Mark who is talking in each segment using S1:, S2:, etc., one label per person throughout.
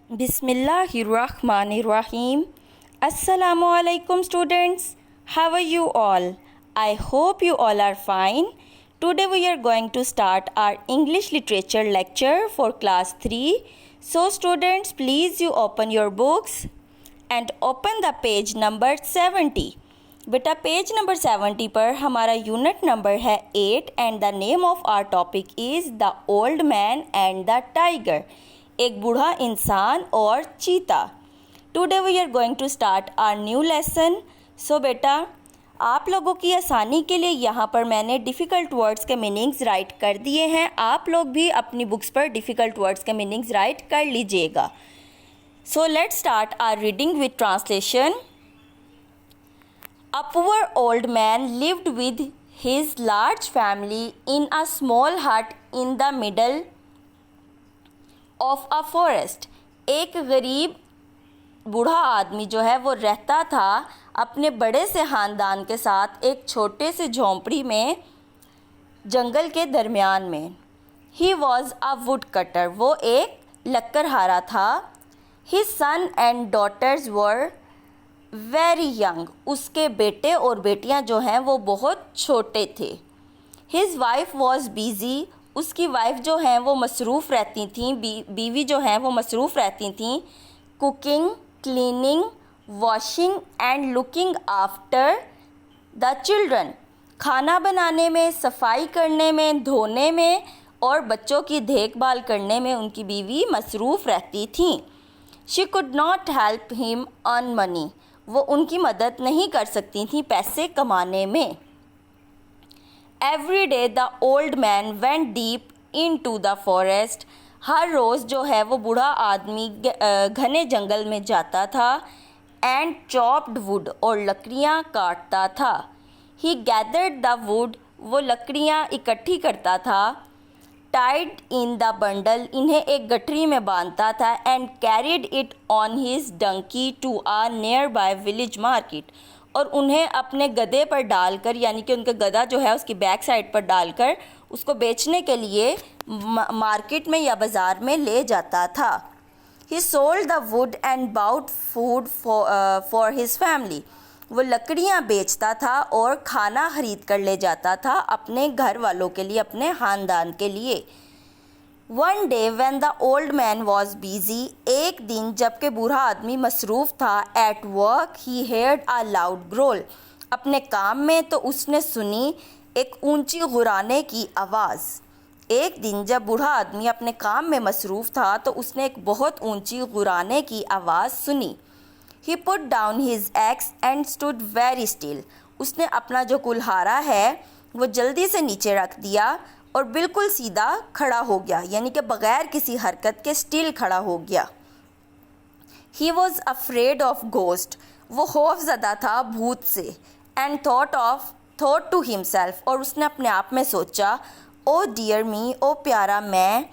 S1: Bismillahirrahmanirrahim. Assalamu alaikum students. How are you all? I hope you all are fine. Today we are going to start our English literature lecture for class 3. So students, please you open your books and open the page number 70. बेटा page number 70 पर हमारा unit number है 8 and the name of our topic is the old man and the tiger, एक बूढ़ा इंसान और चीता। Today we are going to start our new lesson. So बेटा आप लोगों की आसानी के लिए यहाँ पर मैंने डिफ़िकल्ट वर्ड्स के मीनिंग्स राइट कर दिए हैं। आप लोग भी अपनी बुक्स पर डिफ़िकल्ट वर्ड्स के मीनिंग्स राइट कर लीजिएगा। So let's start our reading with translation. A poor old man lived with his large family in a small hut in the middle of a forest. एक गरीब बूढ़ा आदमी जो है वो रहता था अपने बड़े से ख़ानदान के साथ एक छोटे से झोंपड़ी में जंगल के दरमियान में। He was a woodcutter, वो एक लकड़हारा था। His son and daughters were very young, उसके बेटे और बेटियां जो हैं वो बहुत छोटे थे। हिज वाइफ वॉज बिज़ी, उसकी वाइफ जो हैं वो मसरूफ़ रहती थीं, बीवी जो हैं वो मसरूफ़ रहती थीं cooking, cleaning, washing and looking after the children, खाना बनाने में, सफाई करने में, धोने में और बच्चों की देखभाल करने में उनकी बीवी मसरूफ़ रहती थीं। She could not help him earn money, वो उनकी मदद नहीं कर सकती थी पैसे कमाने में। Every day the old man went deep into the forest, हर रोज़ जो है वो बूढ़ा आदमी घने जंगल में जाता था। एंड चॉप्ड वुड, और लकड़ियाँ काटता था। ही गैदर्ड द वुड, वो लकड़ियाँ इकट्ठी करता था। टाइड इन द बंडल, इन्हें एक गठरी में बांधता था। And carried it on his donkey to a nearby village market, और उन्हें अपने गधे पर डालकर, यानी कि उनका गधा जो है उसकी बैक साइड पर डालकर उसको बेचने के लिए मार्केट में या बाज़ार में ले जाता था। He sold the wood and bought food for his family, वो लकड़ियाँ बेचता था और खाना ख़रीद कर ले जाता था अपने घर वालों के लिए, अपने ख़ानदान के लिए। One day when the old man was busy, एक दिन जबकि बूढ़ा आदमी मसरूफ़ था, at work he heard a loud growl, अपने काम में तो उसने सुनी एक ऊंची गुराने की आवाज़। एक दिन जब बूढ़ा आदमी अपने काम में मसरूफ़ था तो उसने एक बहुत ऊंची गुराने की आवाज़ सुनी। He put down his axe and stood very still. उसने अपना जो कुल्हाड़ा है वो जल्दी से नीचे रख दिया और बिल्कुल सीधा खड़ा हो गया, यानी कि बग़ैर किसी हरकत के स्टिल खड़ा हो गया। He was afraid of ghost. वो खौफज़दा था भूत से। And thought to himself, और उसने अपने आप में सोचा, ओ डियर मी, ओ प्यारा मैं,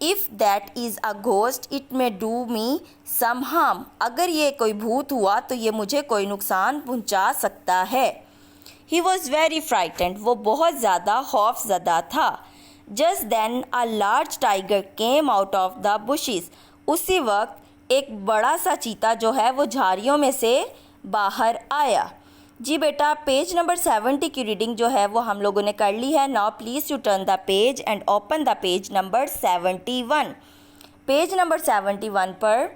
S1: if that is a ghost it may do me some harm, अगर ये कोई भूत हुआ तो ये मुझे कोई नुकसान पहुंचा सकता है। ही वॉज़ वेरी फ्राइटेंड, वो बहुत ज़्यादा खौफज़दा था। Just then a large tiger came out of the bushes, उसी वक्त एक बड़ा सा चीता जो है वो झाड़ियों में से बाहर आया। जी बेटा पेज नंबर 70 की रीडिंग जो है वो हम लोगों ने कर ली है। Now please U turn the page and open the page number 71। Page number 71 पर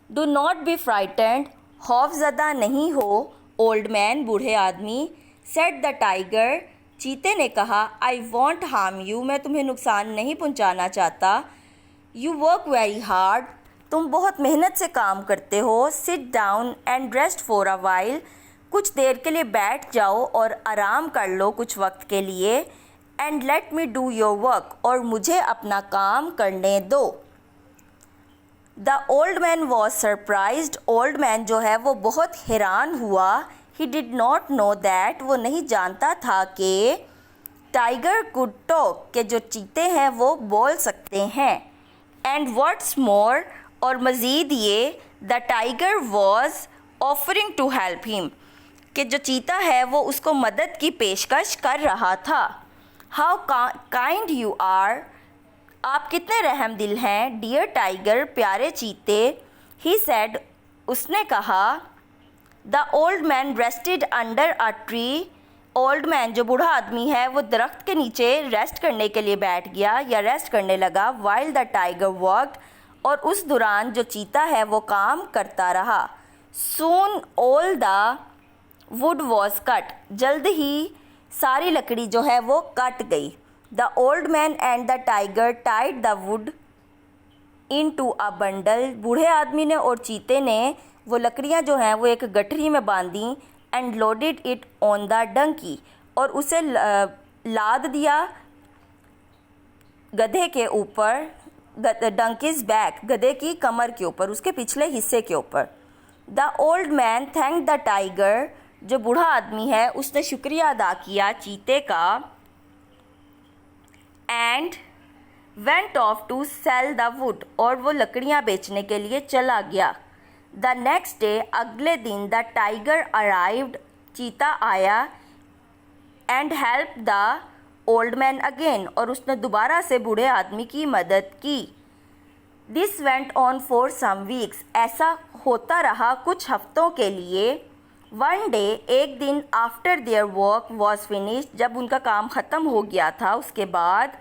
S1: डू नॉट बी फ्राइटेंड, खौफज़दा नहीं हो, ओल्ड मैन, बूढ़े आदमी, सेड द टाइगर, चीते ने कहा, आई वॉन्ट हार्म यू, मैं तुम्हें नुकसान नहीं पहुंचाना चाहता। यू वर्क वेरी हार्ड, तुम बहुत मेहनत से काम करते हो। Sit down and rest for a while, कुछ देर के लिए बैठ जाओ और आराम कर लो कुछ वक्त के लिए। And let me do your work, और मुझे अपना काम करने दो। The old man was surprised, old man जो है वो बहुत हैरान हुआ। He did not know that, वो नहीं जानता था कि टाइगर कुड टॉक, के जो चीते हैं वो बोल सकते हैं। एंड व्हाट्स मोर, और मज़ीद ये, the tiger was offering to help him, कि जो चीता है वो उसको मदद की पेशकश कर रहा था। हाउ काइंड यू आर, आप कितने रहम दिल हैं, डियर टाइगर, प्यारे चीते। ही सेड, उसने कहा। The old man rested under a tree. Old man जो बूढ़ा आदमी है वो दरख्त के नीचे रेस्ट करने के लिए बैठ गया या रेस्ट करने लगा। वाइल द टाइगर वर्कड, और उस दौरान जो चीता है वो काम करता रहा। Soon all the wood was cut, जल्द ही सारी लकड़ी जो है वो कट गई। The old man and the tiger tied the wood into a bundle, बूढ़े आदमी ने और चीते ने वो लकड़ियाँ जो हैं वो एक गठरी में बांधी। And loaded it on the donkey, और उसे लाद दिया गधे के ऊपर, डंकीज बैक, गधे की कमर के ऊपर, उसके पिछले हिस्से के ऊपर। The old man thank the tiger, जो बूढ़ा आदमी है उसने शुक्रिया अदा किया चीते का। And went off to sell the wood, और वो लकड़ियाँ बेचने के लिए चला गया। द नेक्स्ट डे, अगले दिन, द टाइगर अराइव्ड, चीता आया। And help the old man again, और उसने दोबारा से बूढ़े आदमी की मदद की। This went on for some weeks, ऐसा होता रहा कुछ हफ्तों के लिए। वन डे, एक दिन, after their work was finished, जब उनका काम ख़त्म हो गया था उसके बाद,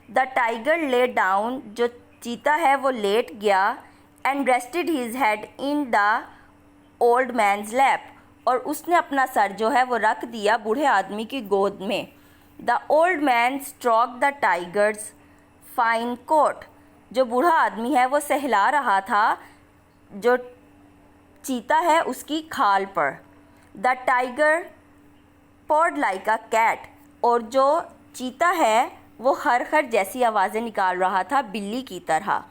S1: द टाइगर ले डाउन, जो चीता है वो लेट गया। And rested his head in the old man's lap, और उसने अपना सर जो है वो रख दिया बूढ़े आदमी की गोद में। The old man stroke the tiger's fine coat, जो बूढ़ा आदमी है वो सहला रहा था जो चीता है उसकी खाल पर। The tiger purred like a cat, और जो चीता है वो खर खर जैसी आवाज़ें निकाल रहा था बिल्ली की तरह।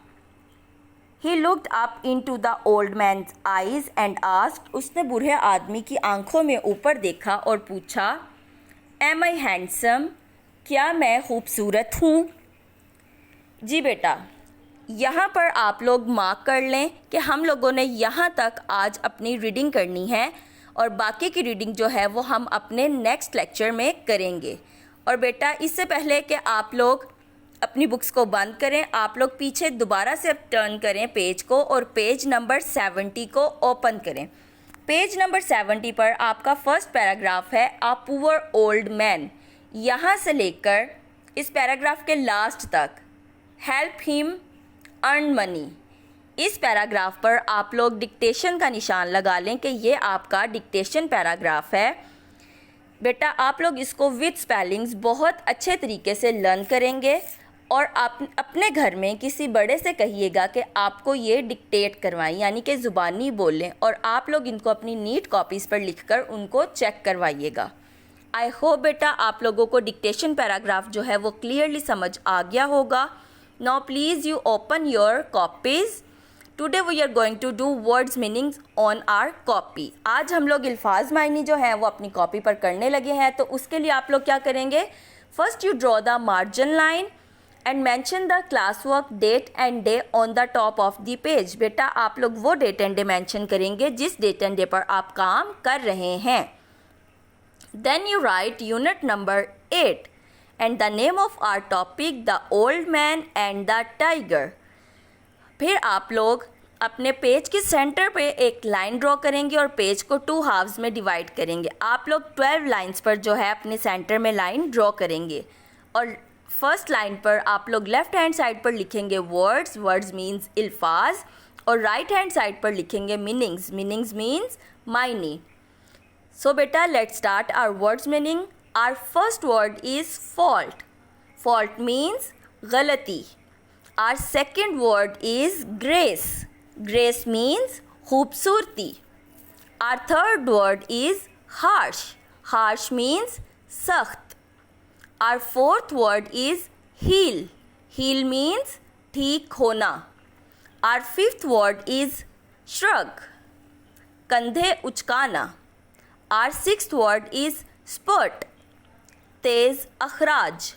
S1: He looked up into the old man's eyes and asked, उसने बूढ़े आदमी की आंखों में ऊपर देखा और पूछा, Am I handsome? क्या मैं खूबसूरत हूँ? जी बेटा, यहाँ पर आप लोग मार्क कर लें कि हम लोगों ने यहाँ तक आज अपनी रीडिंग करनी है, और बाकी की रीडिंग जो है वो हम अपने नेक्स्ट लेक्चर में करेंगे। और बेटा, इससे पहले कि आप लोग अपनी बुक्स को बंद करें, आप लोग पीछे दोबारा से अब टर्न करें पेज को, और पेज नंबर 70 को ओपन करें। पेज नंबर 70 पर आपका फर्स्ट पैराग्राफ है अ पुअर ओल्ड मैन। यहाँ से लेकर इस पैराग्राफ के लास्ट तक हेल्प हिम अर्न मनी, इस पैराग्राफ पर आप लोग डिक्टेशन का निशान लगा लें कि ये आपका डिक्टेशन पैराग्राफ है। बेटा, आप लोग इसको विद स्पेलिंग्स बहुत अच्छे तरीके से लर्न करेंगे, और आप अपने घर में किसी बड़े से कहिएगा कि आपको ये डिक्टेट करवाएं, यानी कि ज़ुबानी बोलें, और आप लोग इनको अपनी नीट कॉपीज़ पर लिखकर उनको चेक करवाइएगा। आई होप बेटा आप लोगों को डिक्टेशन पैराग्राफ जो है वो क्लियरली समझ आ गया होगा। Now please you open your copies. Today we are going to do words meanings on our copy. आज हम लोग अल्फाज मायनी जो है वो अपनी कॉपी पर करने लगे हैं। तो उसके लिए आप लोग क्या करेंगे, first you draw the margin line and mention the class work date and day on the top of the page. बेटा, आप लोग वो डेट एंड डे मेंशन करेंगे जिस डेट एंड डे पर आप काम कर रहे हैं। Then you write unit number 8 and the name of our topic the old man and the tiger. फिर आप लोग अपने पेज के सेंटर पे एक लाइन ड्रॉ करेंगे और पेज को 2 हाफ्स में डिवाइड करेंगे। आप लोग 12 लाइंस पर जो है अपने सेंटर में लाइन ड्रॉ करेंगे, और फर्स्ट लाइन पर आप लोग लेफ्ट हैंड साइड पर लिखेंगे वर्ड्स, वर्ड्स मीन्स अल्फाज, और राइट हैंड साइड पर लिखेंगे मीनिंग्स, मीनिंग्स मीन्स मायने। सो बेटा, let's start our words meaning. Our first word is fault. Fault means गलती। Our second word is grace. Grace means खूबसूरती. Our third word is harsh. Harsh means सख्त. Our fourth word is heal. Heal means ठीक होना. Our fifth word is shrug. कंधे उचकाना. Our sixth word is spurt. Tej अखराज.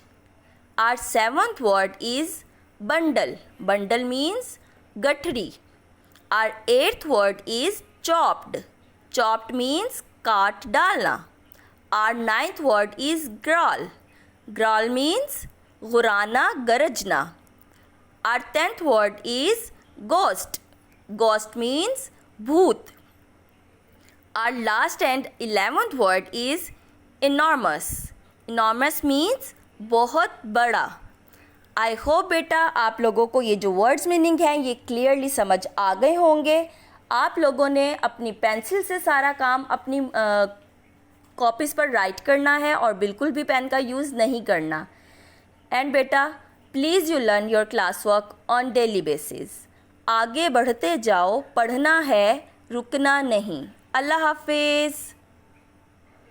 S1: Our seventh word is bundle. Bundle means गठरी. Our 8th word is chopped. Chopped means काट डालना. Our 9th word is growl. Growl means गुराना, गरजना. Our 10th word is ghost. Ghost means bhoot. Our last and 11th word is enormous. Enormous means बहुत बड़ा. I hope बेटा आप लोगों को ये जो वर्ड्स मीनिंग हैं ये क्लियरली समझ आ गए होंगे. आप लोगों ने अपनी पेंसिल से सारा काम अपनी कॉपीज़ पर राइट करना है और बिल्कुल भी पेन का यूज़ नहीं करना. एंड बेटा please you learn your class work on daily basis. आगे बढ़ते जाओ, पढ़ना है, रुकना नहीं. अल्लाह हाफिज़.